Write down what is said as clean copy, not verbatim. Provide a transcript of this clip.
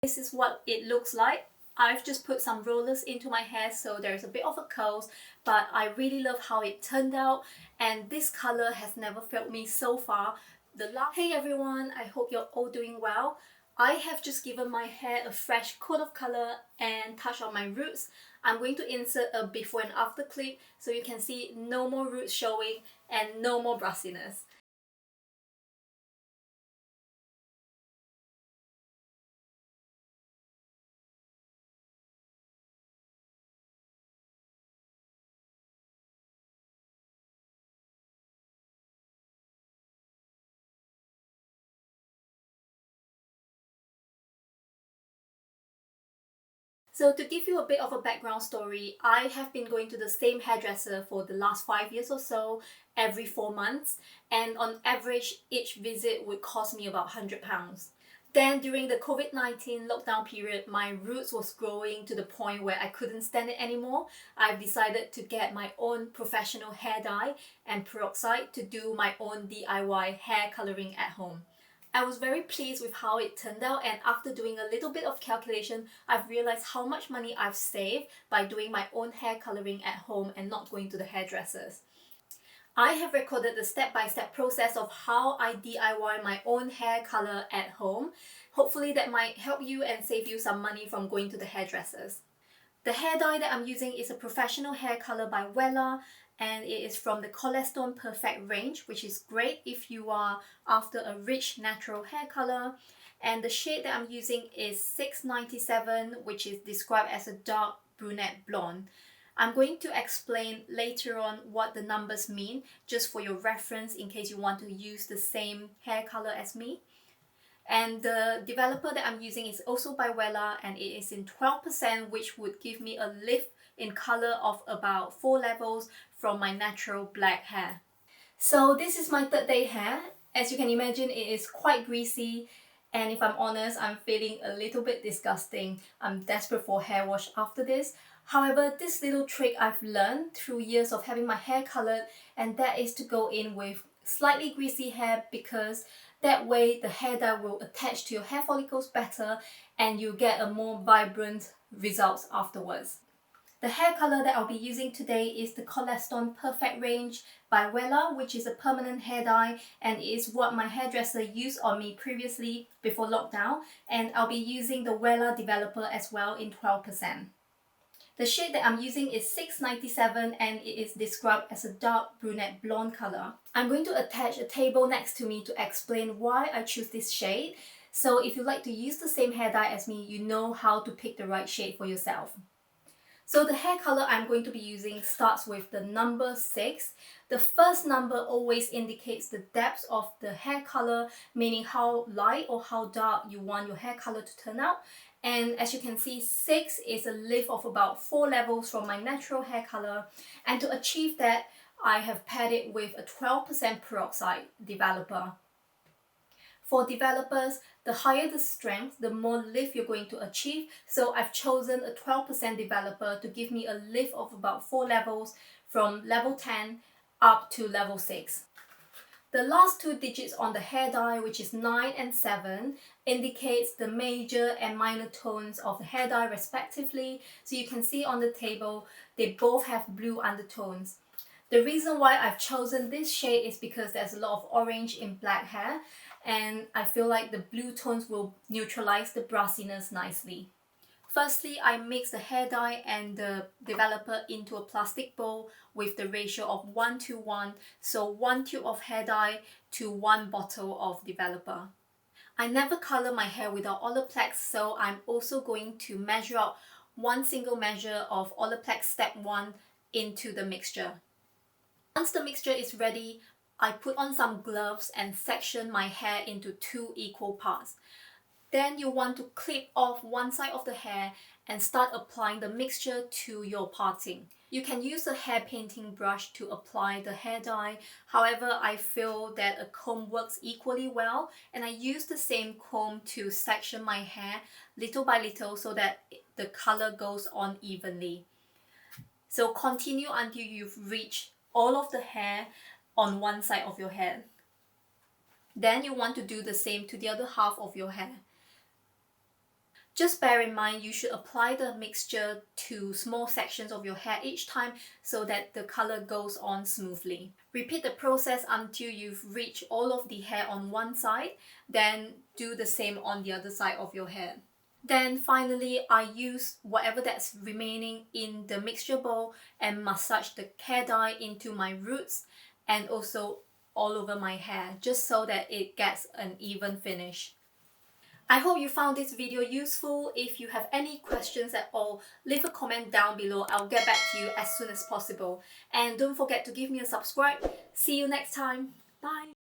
This is what it looks like. I've just put some rollers into my hair, so there's a bit of a curls, but I really love how it turned out, and this color has never failed me so far. Hey everyone, I hope you're all doing well. I have just given my hair a fresh coat of color and touch on my roots. I'm going to insert a before and after clip so you can see no more roots showing and no more brassiness. So to give you a bit of a background story, I have been going to the same hairdresser for the last 5 years or so, every 4 months, and on average each visit would cost me about £100. Then during the COVID-19 lockdown period, my roots was growing to the point where I couldn't stand it anymore. I've decided to get my own professional hair dye and peroxide to do my own DIY hair colouring at home. I was very pleased with how it turned out, and after doing a little bit of calculation, I've realized how much money I've saved by doing my own hair colouring at home and not going to the hairdressers. I have recorded the step-by-step process of how I DIY my own hair colour at home. Hopefully that might help you and save you some money from going to the hairdressers. The hair dye that I'm using is a professional hair colour by Wella, and it is from the Koleston Perfect range, which is great if you are after a rich natural hair colour. And the shade that I'm using is 697, which is described as a dark brunette blonde. I'm going to explain later on what the numbers mean, just for your reference in case you want to use the same hair colour as me. And the developer that I'm using is also by Wella, and it is in 12%, which would give me a lift in colour of about 4 levels from my natural black hair. So this is my third day hair. As you can imagine, it is quite greasy, and if I'm honest, I'm feeling a little bit disgusting. I'm desperate for hair wash after this. However, this little trick I've learned through years of having my hair coloured, and that is to go in with slightly greasy hair, because that way the hair dye will attach to your hair follicles better and you get a more vibrant result afterwards. The hair colour that I'll be using today is the Koleston Perfect range by Wella, which is a permanent hair dye, and it is what my hairdresser used on me previously before lockdown, and I'll be using the Wella developer as well in 12%. The shade that I'm using is 697, and it is described as a dark brunette blonde colour. I'm going to attach a table next to me to explain why I choose this shade. So if you like to use the same hair dye as me, you know how to pick the right shade for yourself. So the hair colour I'm going to be using starts with the number 6. The first number always indicates the depth of the hair colour, meaning how light or how dark you want your hair colour to turn out. And as you can see, 6 is a lift of about 4 levels from my natural hair colour. And to achieve that, I have paired it with a 12% peroxide developer. For developers, the higher the strength, the more lift you're going to achieve. So I've chosen a 12% developer to give me a lift of about 4 levels from level 10 up to level 6. The last 2 digits on the hair dye, which is 9 and 7, indicates the major and minor tones of the hair dye respectively. So you can see on the table, they both have blue undertones. The reason why I've chosen this shade is because there's a lot of orange in black hair, and I feel like the blue tones will neutralize the brassiness nicely. Firstly, I mix the hair dye and the developer into a plastic bowl with the ratio of 1:1, so 1 tube of hair dye to 1 bottle of developer. I never colour my hair without Olaplex, so I'm also going to measure out 1 single measure of Olaplex step 1 into the mixture. Once the mixture is ready, I put on some gloves and section my hair into 2 equal parts. Then you want to clip off one side of the hair and start applying the mixture to your parting. You can use a hair painting brush to apply the hair dye. However, I feel that a comb works equally well, and I use the same comb to section my hair little by little so that the color goes on evenly. So continue until you've reached all of the hair on one side of your head. Then you want to do the same to the other half of your hair. Just bear in mind you should apply the mixture to small sections of your hair each time so that the color goes on smoothly. Repeat the process until you've reached all of the hair on one side, then do the same on the other side of your hair. Then finally, I use whatever that's remaining in the mixture bowl and massage the hair dye into my roots and also all over my hair, just so that it gets an even finish. I hope you found this video useful. If you have any questions at all, leave a comment down below. I'll get back to you as soon as possible. And don't forget to give me a subscribe. See you next time. Bye.